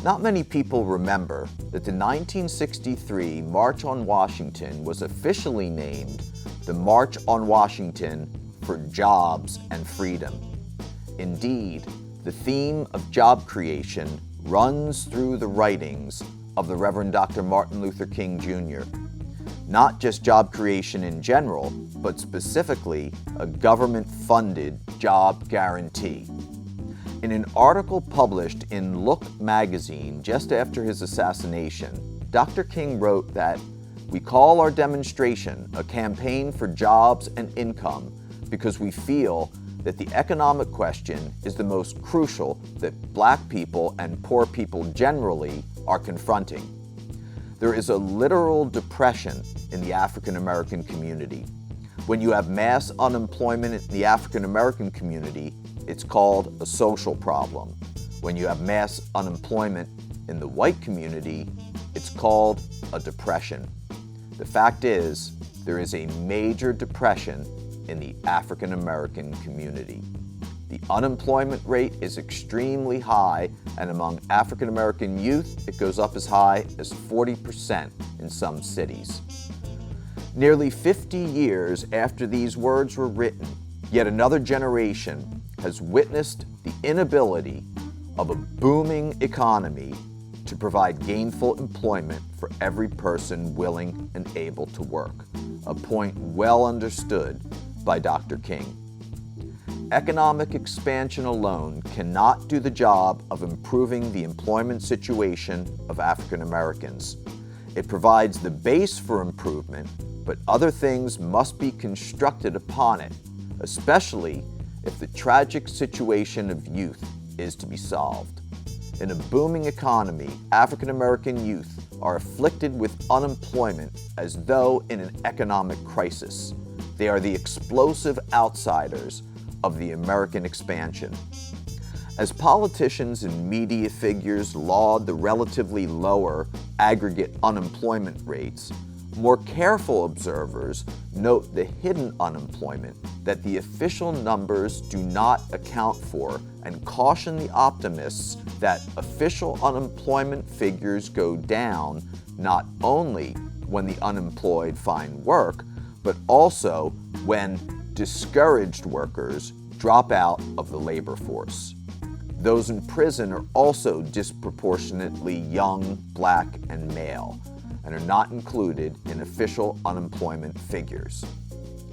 Not many people remember that the 1963 March on Washington was officially named the March on Washington for Jobs and Freedom. Indeed, the theme of job creation runs through the writings of the Reverend Dr. Martin Luther King Jr. Not just job creation in general, but specifically a government-funded job guarantee. In an article published in Look magazine just after his assassination, Dr. King wrote that, "We call our demonstration a campaign for jobs and income because we feel that the economic question is the most crucial that Black people and poor people generally are confronting." There is a literal depression in the African American community. When you have mass unemployment in the African American community, it's called a social problem. When you have mass unemployment in the white community, it's called a depression. The fact is, there is a major depression in the African American community. The unemployment rate is extremely high, and among African American youth, it goes up as high as 40% in some cities. Nearly 50 years after these words were written, yet another generation has witnessed the inability of a booming economy to provide gainful employment for every person willing and able to work, a point well understood by Dr. King. Economic expansion alone cannot do the job of improving the employment situation of African Americans. It provides the base for improvement, but other things must be constructed upon it, especially if the tragic situation of youth is to be solved. In a booming economy, African American youth are afflicted with unemployment as though in an economic crisis. They are the explosive outsiders of the American expansion. As politicians and media figures laud the relatively lower aggregate unemployment rates, more careful observers note the hidden unemployment that the official numbers do not account for and caution the optimists that official unemployment figures go down not only when the unemployed find work, but also when discouraged workers drop out of the labor force. Those in prison are also disproportionately young, Black, and male, and are not included in official unemployment figures.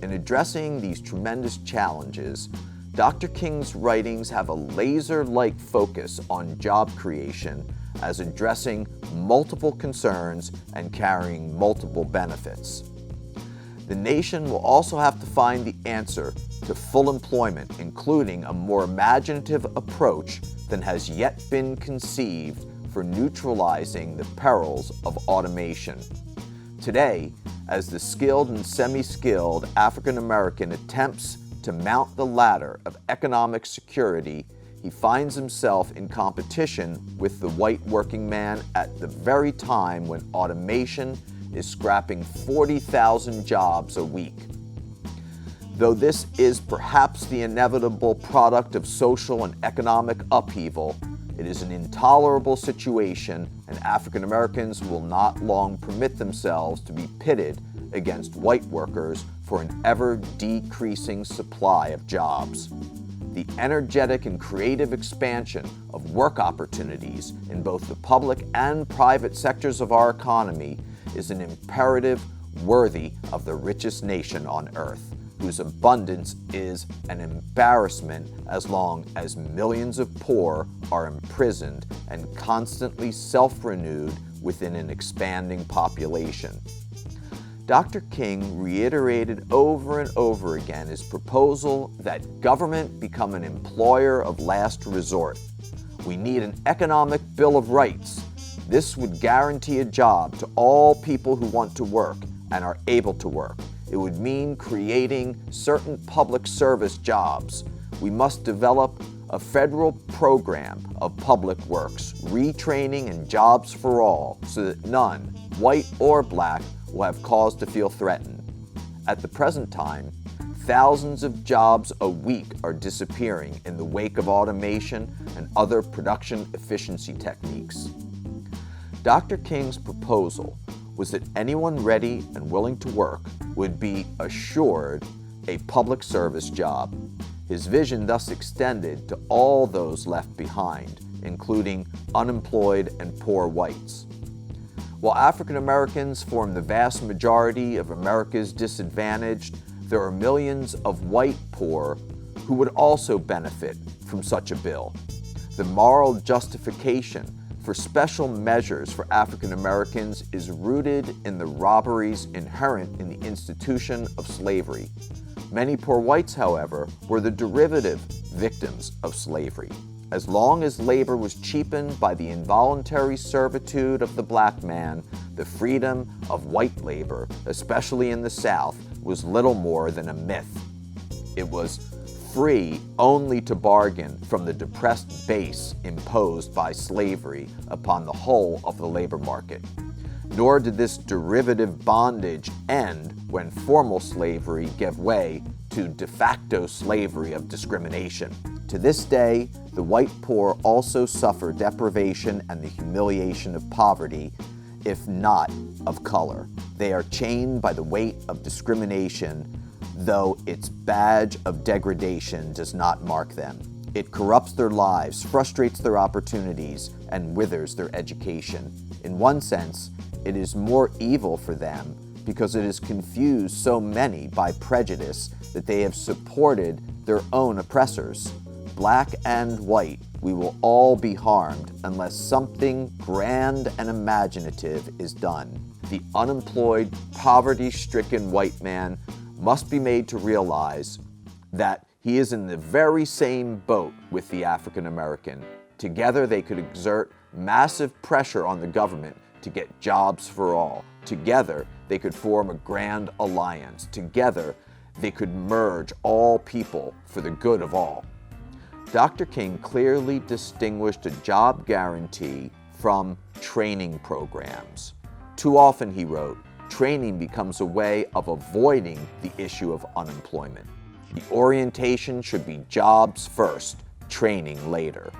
In addressing these tremendous challenges, Dr. King's writings have a laser-like focus on job creation as addressing multiple concerns and carrying multiple benefits. The nation will also have to find the answer to full employment, including a more imaginative approach than has yet been conceived for neutralizing the perils of automation. Today, as the skilled and semi-skilled African American attempts to mount the ladder of economic security, he finds himself in competition with the white working man at the very time when automation is scrapping 40,000 jobs a week. Though this is perhaps the inevitable product of social and economic upheaval, it is an intolerable situation, and African Americans will not long permit themselves to be pitted against white workers for an ever-decreasing supply of jobs. The energetic and creative expansion of work opportunities in both the public and private sectors of our economy is an imperative worthy of the richest nation on earth, whose abundance is an embarrassment as long as millions of poor are imprisoned and constantly self-renewed within an expanding population. Dr. King reiterated over and over again his proposal that government become an employer of last resort. We need an economic Bill of Rights. This would guarantee a job to all people who want to work and are able to work. It would mean creating certain public service jobs. We must develop a federal program of public works, retraining and jobs for all, so that none, white or Black, will have cause to feel threatened. At the present time, thousands of jobs a week are disappearing in the wake of automation and other production efficiency techniques. Dr. King's proposal was that anyone ready and willing to work would be assured a public service job. His vision thus extended to all those left behind, including unemployed and poor whites. While African Americans form the vast majority of America's disadvantaged, there are millions of white poor who would also benefit from such a bill. The moral justification for special measures for African Americans is rooted in the robberies inherent in the institution of slavery. Many poor whites, however, were the derivative victims of slavery. As long as labor was cheapened by the involuntary servitude of the black man, the freedom of white labor, especially in the South, was little more than a myth. It was free only to bargain from the depressed base imposed by slavery upon the whole of the labor market. Nor did this derivative bondage end when formal slavery gave way to de facto slavery of discrimination. To this day, the white poor also suffer deprivation and the humiliation of poverty, if not of color. They are chained by the weight of discrimination, though its badge of degradation does not mark them. It corrupts their lives, frustrates their opportunities, and withers their education. In one sense, it is more evil for them because it has confused so many by prejudice that they have supported their own oppressors. Black and white, we will all be harmed unless something grand and imaginative is done. The unemployed, poverty-stricken white man must be made to realize that he is in the very same boat with the African American. Together they could exert massive pressure on the government to get jobs for all. Together they could form a grand alliance. Together they could merge all people for the good of all. Dr. King clearly distinguished a job guarantee from training programs. Too often, he wrote, training becomes a way of avoiding the issue of unemployment. The orientation should be jobs first, training later.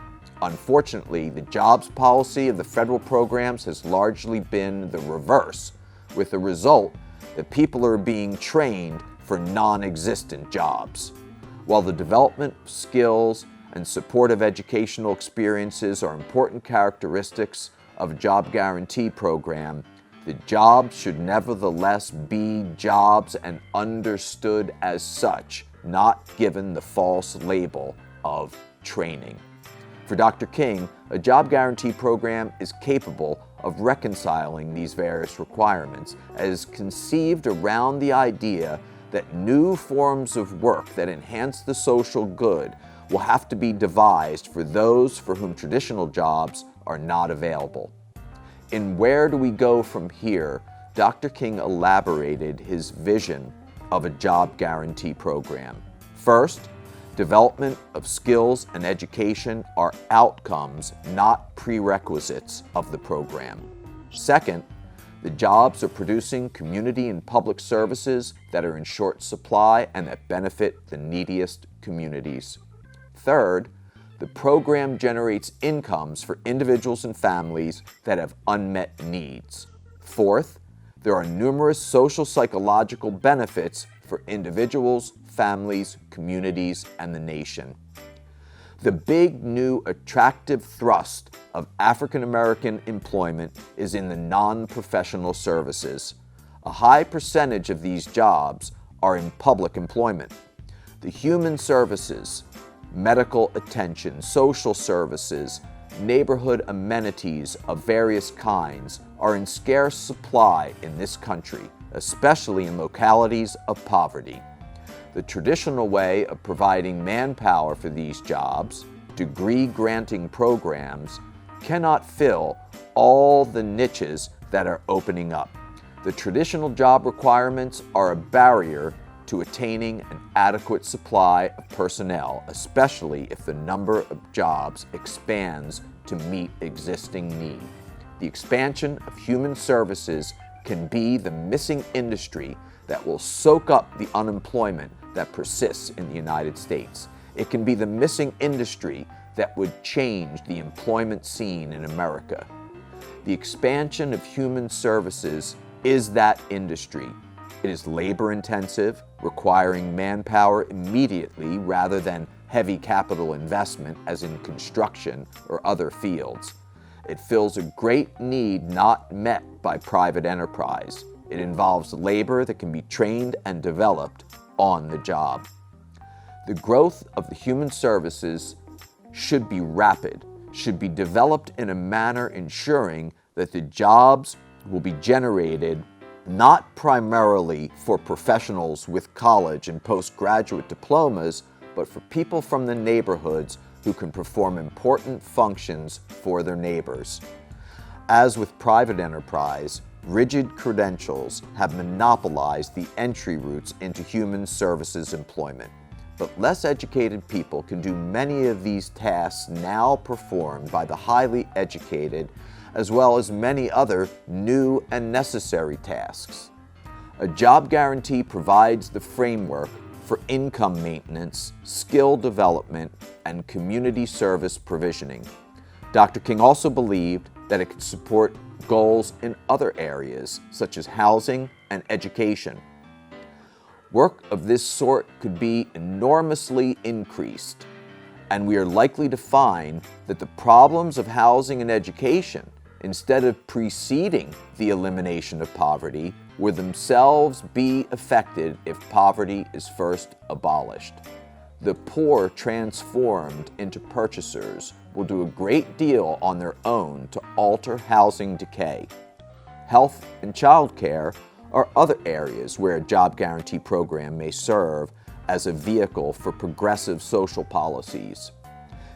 Unfortunately, the jobs policy of the federal programs has largely been the reverse, with the result that people are being trained for non-existent jobs. While the development of skills and supportive educational experiences are important characteristics of a job guarantee program, the jobs should nevertheless be jobs and understood as such, not given the false label of training. For Dr. King, a job guarantee program is capable of reconciling these various requirements as conceived around the idea that new forms of work that enhance the social good will have to be devised for those for whom traditional jobs are not available. In Where Do We Go From Here, Dr. King elaborated his vision of a job guarantee program. First, development of skills and education are outcomes, not prerequisites of the program. Second, the jobs are producing community and public services that are in short supply and that benefit the neediest communities. Third, the program generates incomes for individuals and families that have unmet needs. Fourth, there are numerous social psychological benefits for individuals, families, communities, and the nation. The big new attractive thrust of African American employment is in the non-professional services. A high percentage of these jobs are in public employment. The human services, medical attention, social services, neighborhood amenities of various kinds are in scarce supply in this country, especially in localities of poverty. The traditional way of providing manpower for these jobs, degree-granting programs, cannot fill all the niches that are opening up. The traditional job requirements are a barrier to attaining an adequate supply of personnel, especially if the number of jobs expands to meet existing need. The expansion of human services can be the missing industry that will soak up the unemployment that persists in the United States. It can be the missing industry that would change the employment scene in America. The expansion of human services is that industry. It is labor-intensive, requiring manpower immediately rather than heavy capital investment as in construction or other fields. It fills a great need not met by private enterprise. It involves labor that can be trained and developed on the job. The growth of the human services should be rapid, should be developed in a manner ensuring that the jobs will be generated not primarily for professionals with college and postgraduate diplomas, but for people from the neighborhoods who can perform important functions for their neighbors. As with private enterprise, rigid credentials have monopolized the entry routes into human services employment. But less educated people can do many of these tasks now performed by the highly educated, as well as many other new and necessary tasks. A job guarantee provides the framework for income maintenance, skill development, and community service provisioning. Dr. King also believed that it could support goals in other areas, such as housing and education. Work of this sort could be enormously increased, and we are likely to find that the problems of housing and education, instead of preceding the elimination of poverty, will themselves be affected if poverty is first abolished. The poor transformed into purchasers will do a great deal on their own to alter housing decay. Health and child care are other areas where a job guarantee program may serve as a vehicle for progressive social policies.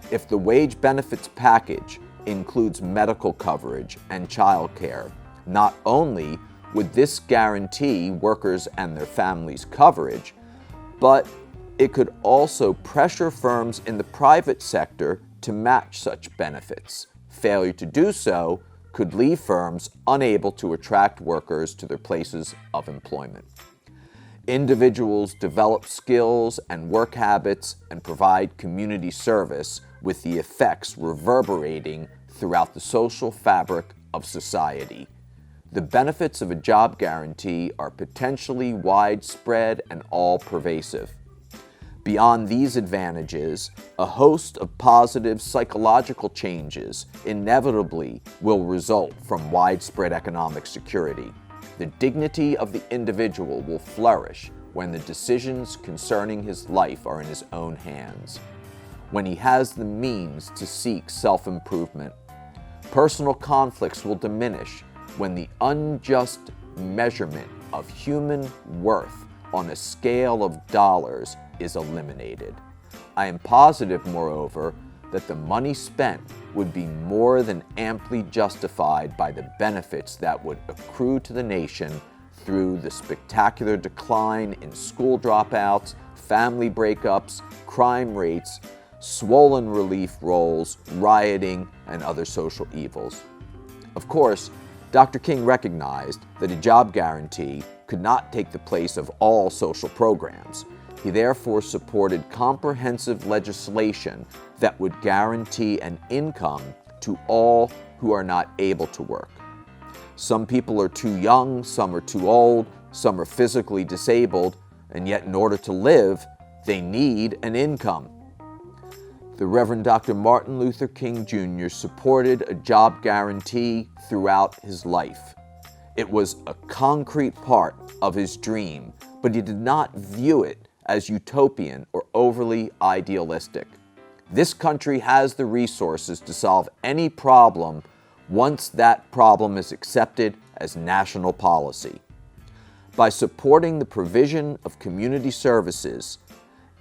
If the wage benefits package includes medical coverage and child care, not only would this guarantee workers and their families coverage, but it could also pressure firms in the private sector to match such benefits. Failure to do so could leave firms unable to attract workers to their places of employment. Individuals develop skills and work habits and provide community service, with the effects reverberating throughout the social fabric of society. The benefits of a job guarantee are potentially widespread and all-pervasive. Beyond these advantages, a host of positive psychological changes inevitably will result from widespread economic security. The dignity of the individual will flourish when the decisions concerning his life are in his own hands, when he has the means to seek self-improvement. Personal conflicts will diminish when the unjust measurement of human worth on a scale of dollars is eliminated. I am positive, moreover, that the money spent would be more than amply justified by the benefits that would accrue to the nation through the spectacular decline in school dropouts, family breakups, crime rates, swollen relief rolls, rioting, and other social evils. Of course, Dr. King recognized that a job guarantee could not take the place of all social programs. He therefore supported comprehensive legislation that would guarantee an income to all who are not able to work. Some people are too young, some are too old, some are physically disabled, and yet in order to live, they need an income. The Reverend Dr. Martin Luther King Jr. supported a job guarantee throughout his life. It was a concrete part of his dream, but he did not view it as utopian or overly idealistic. This country has the resources to solve any problem once that problem is accepted as national policy. By supporting the provision of community services,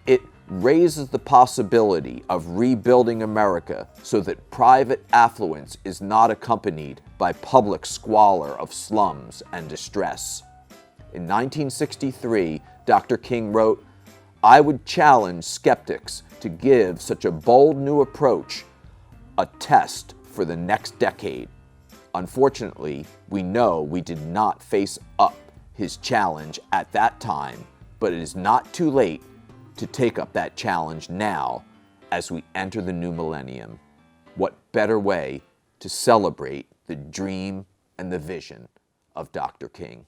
it raises the possibility of rebuilding America so that private affluence is not accompanied by public squalor of slums and distress. In 1963, Dr. King wrote, "I would challenge skeptics to give such a bold new approach a test for the next decade." Unfortunately, we know we did not face up his challenge at that time, but it is not too late to take up that challenge now as we enter the new millennium. What better way to celebrate the dream and the vision of Dr. King.